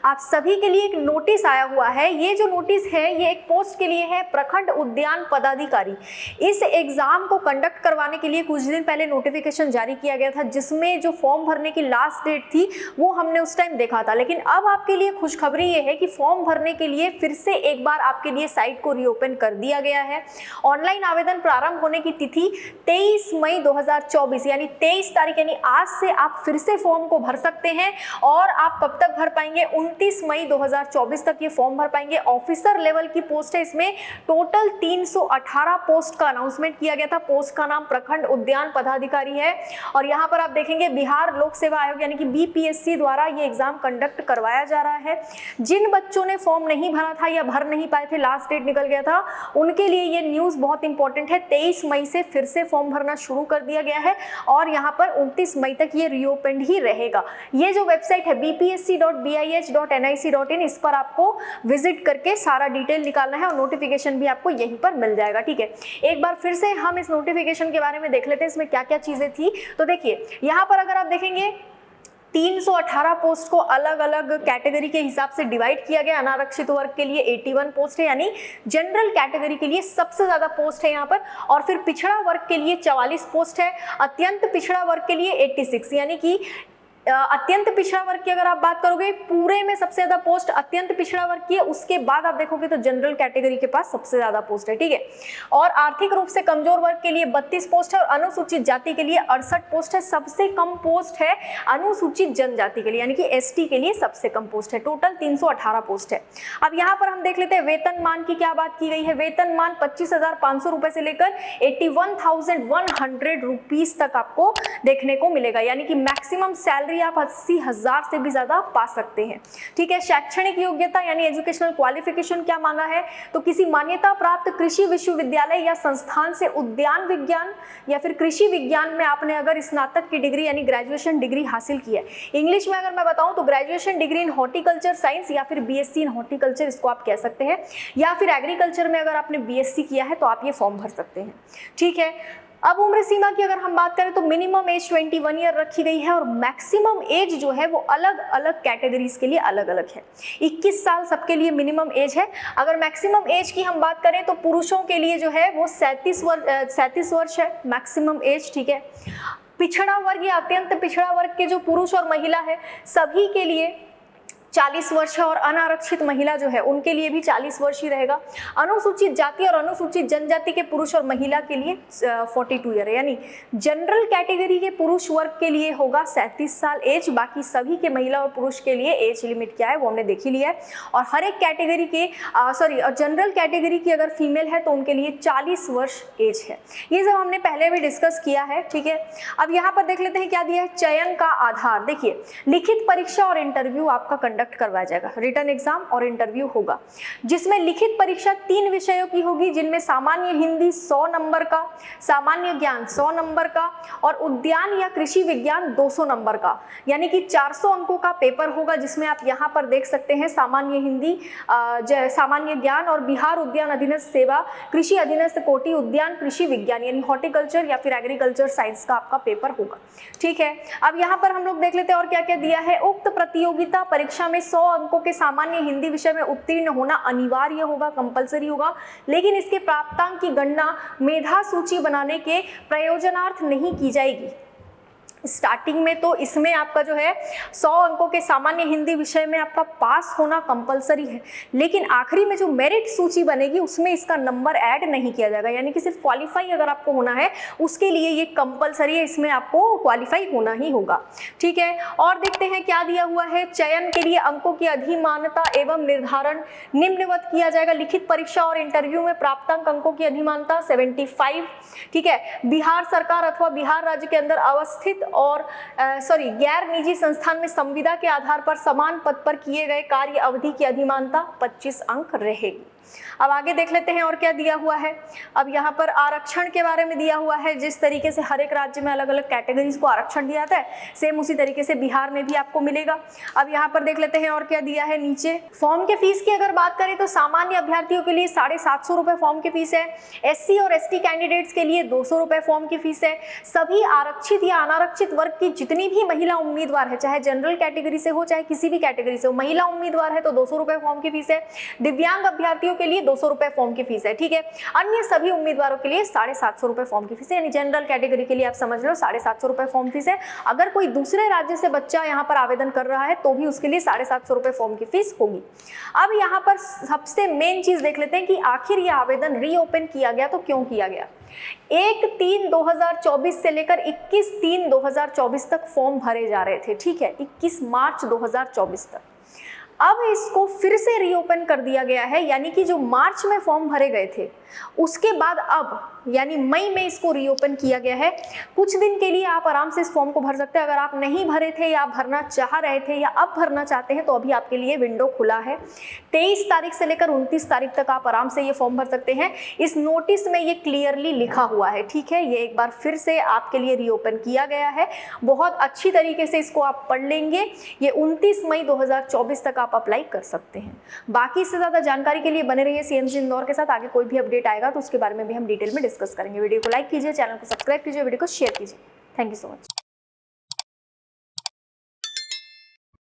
आप सभी के लिए एक नोटिस आया हुआ है। ये जो नोटिस है ये एक पोस्ट के लिए है, प्रखंड उद्यान पदाधिकारी। इस एग्जाम को कंडक्ट करवाने के लिए कुछ दिन पहले नोटिफिकेशन जारी किया गया था, जिसमें जो फॉर्म भरने की लास्ट डेट थी वो हमने उस टाइम देखा था। लेकिन अब आपके लिए खुशखबरी ये है कि फॉर्म भरने के लिए फिर से एक बार आपके लिए साइट को रीओपन कर दिया गया है। ऑनलाइन आवेदन प्रारंभ होने की तिथि 23 मई 2024 यानी 23 तारीख यानी आज से आप फिर से फॉर्म को भर सकते हैं। और आप कब तक भर पाएंगे? 29 मई 2024 तक ये फॉर्म भर पाएंगे। ऑफिसर लेवल की पोस्ट है, इसमें टोटल 318 पोस्ट का अनाउंसमेंट किया गया था। पोस्ट का नाम प्रखंड उद्यान पदाधिकारी है। और यहाँ पर आप देखेंगे बिहार लोक सेवा आयोग यानी कि बीपीएससी द्वारा ये एग्जाम कंडक्ट करवाया जा रहा है। जिन बच्चों ने फॉर्म नहीं भरा था या भर नहीं पाए थे, लास्ट डेट निकल गया था, उनके लिए ये न्यूज बहुत इंपॉर्टेंट है। 23 मई से फिर से फॉर्म भरना शुरू कर दिया गया है और यहाँ पर 29 मई तक ये रीओपन ही रहेगा। ये जो वेबसाइट है bpsc.bih.nic.in, इस पर आपको विजिट करके सारा डिटेल निकालना है और नोटिफिकेशन भी आपको यहीं पर मिल जाएगा। ठीक है, एक बार फिर से हम इस नोटिफिकेशन के बारे में देख लेते हैं, इसमें क्या क्या चीजें थी। तो देखिए यहाँ पर अगर आप देखेंगे 318 पोस्ट को अलग अलग कैटेगरी के हिसाब से डिवाइड किया गया। अनारक्षित वर्ग के लिए 81 पोस्ट है, यानी जनरल कैटेगरी के लिए सबसे ज्यादा पोस्ट है यहाँ पर। और फिर पिछड़ा वर्ग के लिए 44 पोस्ट है। अत्यंत पिछड़ा वर्ग के लिए 86, यानी कि अत्यंत पिछड़ा वर्ग की अगर आप बात करोगे पूरे में सबसे ज्यादा पोस्ट अत्यंत पिछड़ा वर्ग की है। उसके बाद आप देखोगे तो जनरल कैटेगरी के पास सबसे ज्यादा पोस्ट है। ठीक है, और आर्थिक रूप से कमजोर वर्ग के लिए 32 पोस्ट है और अनुसूचित जाति के लिए 68 पोस्ट है। सबसे कम पोस्ट है अनुसूचित जनजाति के लिए, यानी कि एसटी के लिए सबसे कम पोस्ट है। टोटल 318 पोस्ट है। अब यहाँ पर हम देख लेते हैं वेतनमान की क्या बात की गई है। वेतनमान 25,500 रुपए से लेकर 81,100 रुपीज तक आपको देखने को मिलेगा, यानी कि मैक्सिमम सैलरी आप 80,000 से भी ज्यादा पा सकते हैं। ठीक है, शैक्षणिक योग्यता यानी एजुकेशनल क्वालिफिकेशन क्या मांगा है, तो किसी मान्यता प्राप्त कृषि विश्वविद्यालय या संस्थान से उद्यान विज्ञान या फिर कृषि विज्ञान में आपने अगर स्नातक की डिग्री यानी ग्रेजुएशन डिग्री हासिल की है। इंग्लिश में अगर मैं बताऊं तो graduation degree in horticulture science या फिर बीएससी इन हॉर्टिकल्चर, इसको आप कह सकते हैं। या फिर एग्रीकल्चर में अगर आपने बीएससी किया है तो आप ये फॉर्म भर सकते हैं। ठीक है, अब उम्र सीमा की अगर हम बात करें तो मिनिमम एज 21 ईयर रखी गई है और मैक्सिमम एज जो है वो अलग अलग कैटेगरीज के लिए अलग अलग है। 21 साल सबके लिए मिनिमम एज है। अगर मैक्सिमम एज की हम बात करें तो पुरुषों के लिए जो है वो 37 वर्ष है मैक्सिमम एज। ठीक है, पिछड़ा वर्ग या अत्यंत पिछड़ा वर्ग के जो पुरुष और महिला है सभी के लिए 40 वर्ष है और अनारक्षित महिला जो है उनके लिए भी 40 वर्ष ही रहेगा। अनुसूचित जाति और अनुसूचित जनजाति के पुरुष और महिला के लिए 42 ईयर है, यानी जनरल कैटेगरी के पुरुष वर्ग के लिए होगा 37 साल एज। बाकी सभी के महिला और पुरुष के लिए एज लिमिट क्या है वो हमने देख ही लिया है। और हर एक कैटेगरी के जनरल कैटेगरी की अगर फीमेल है तो उनके लिए 40 वर्ष एज है। ये सब हमने पहले भी डिस्कस किया है। ठीक है, अब यहाँ पर देख लेते हैं क्या दिया है। चयन का आधार देखिए, लिखित परीक्षा और इंटरव्यू आपका कंडक्ट करवाया जाएगा। रिटन एग्जाम और इंटरव्यू होगा, जिसमें लिखित परीक्षा 3 विषयों की होगी, जिनमें सामान्य हिंदी 100 नंबर का, सामान्य ज्ञान 100 नंबर का और उद्यान या कृषि विज्ञान 200 नंबर का, यानी कि 400 अंकों का पेपर होगा। जिसमें आप यहाँ पर देख सकते हैं सामान्य हिंदी, सामान्य ज्ञान और बिहार उद्यान अधीनस्थ सेवा, कृषि अधीनस्थ कोटि, उद्यान कृषि विज्ञान यानी हॉर्टिकल्चर या फिर एग्रीकल्चर साइंस का आपका पेपर होगा। ठीक है, अब यहाँ पर हम लोग देख लेते हैं और क्या क्या दिया है। उक्त प्रतियोगिता परीक्षा में 100 अंकों के सामान्य हिंदी विषय में उत्तीर्ण होना अनिवार्य होगा, कंपलसरी होगा। लेकिन इसके प्राप्तांक की गणना मेधा सूची बनाने के प्रयोजनार्थ नहीं की जाएगी। स्टार्टिंग में तो इसमें आपका जो है 100 अंकों के सामान्य हिंदी विषय में आपका पास होना कंपलसरी है, लेकिन आखिरी में जो मेरिट सूची बनेगी उसमें इसका नंबर ऐड नहीं किया जाएगा, यानी कि सिर्फ क्वालिफाई अगर आपको होना है उसके लिए ये कंपलसरी है, इसमें आपको क्वालिफाई होना ही होगा। ठीक है, और देखते हैं क्या दिया हुआ है। चयन के लिए अंकों की अधिमानता एवं निर्धारण निम्नवत किया जाएगा। लिखित परीक्षा और इंटरव्यू में प्राप्तांक अंकों की अधिमानता 75। ठीक है, बिहार सरकार अथवा बिहार राज्य के अंदर अवस्थित और गैर निजी संस्थान में संविदा के आधार पर समान पद पर किए गए कार्य अवधि की अधिमानता 25 अंक रहेगी। अब आगे देख लेते हैं और क्या दिया हुआ है। अब यहाँ पर आरक्षण के बारे में दिया हुआ है, जिस तरीके से हर एक राज्य में अलग अलग कैटेगरीज को आरक्षण दिया जाता है, सेम उसी तरीके से बिहार में भी आपको मिलेगा। अब यहाँ पर देख लेते हैं और क्या दिया है नीचे। फॉर्म के फीस की अगर बात करें तो सामान्य अभ्यर्थियों के लिए 750 रुपए फॉर्म की फीस है, SC और ST कैंडिडेट्स के लिए 200 रुपए फॉर्म की फीस है। सभी आरक्षित या अनारक्षित वर्ग की जितनी भी महिला उम्मीदवार है, चाहे जनरल कैटेगरी से हो चाहे किसी भी कैटेगरी से हो, महिला उम्मीदवार है तो 200 रुपए फॉर्म की फीस है। दिव्यांग अभ्यर्थियों के लिए 200 रुपए फॉर्म की फीस है, ठीक है। अन्य सभी उम्मीदवारों के लिए 750 रुपए फॉर्म की फीस है, यानी जनरल कैटेगरी के लिए आप समझ लो 750 रुपए फॉर्म फीस है। अगर कोई दूसरे राज्य से बच्चा यहाँ पर आवेदन कर रहा है तो भी उसके लिए 750 रुपए फॉर्म की फीस होगी। अब यहाँ पर सबसे मेन चीज देख लेते हैं कि आखिर यह आवेदन रीओपन किया गया तो क्यों किया गया। 1/3/2024 से लेकर 21/3/2024 तक फॉर्म भरे जा रहे थे, ठीक है, 21 मार्च 2024 तक। अब इसको फिर से रीओपन कर दिया गया है, यानी कि जो मार्च में फॉर्म भरे गए थे उसके बाद अब यानी मई में इसको रीओपन किया गया है। कुछ दिन के लिए आप आराम से इस फॉर्म को भर सकते हैं। अगर आप नहीं भरे थे या आप भरना चाह रहे थे या अब भरना चाहते हैं तो अभी आपके लिए विंडो खुला है। 23 तारीख से लेकर 29 तारीख तक आप आराम से ये फॉर्म भर सकते हैं। इस नोटिस में ये क्लियरली लिखा हुआ है, ठीक है। ये एक बार फिर से आपके लिए रीओपन किया गया है। बहुत अच्छी तरीके से इसको आप पढ़ लेंगे। ये 29 मई 2024 तक आप अप्लाई कर सकते हैं। बाकी इससे ज़्यादा जानकारी के लिए बने रहिए CMC इंदौर के साथ। आगे कोई भी अपडेट आएगा तो उसके बारे में भी हम डिटेल में डिस्कस करेंगे। वीडियो को लाइक कीजिए, चैनल को सब्सक्राइब कीजिए, वीडियो को शेयर कीजिए। Thank you so much.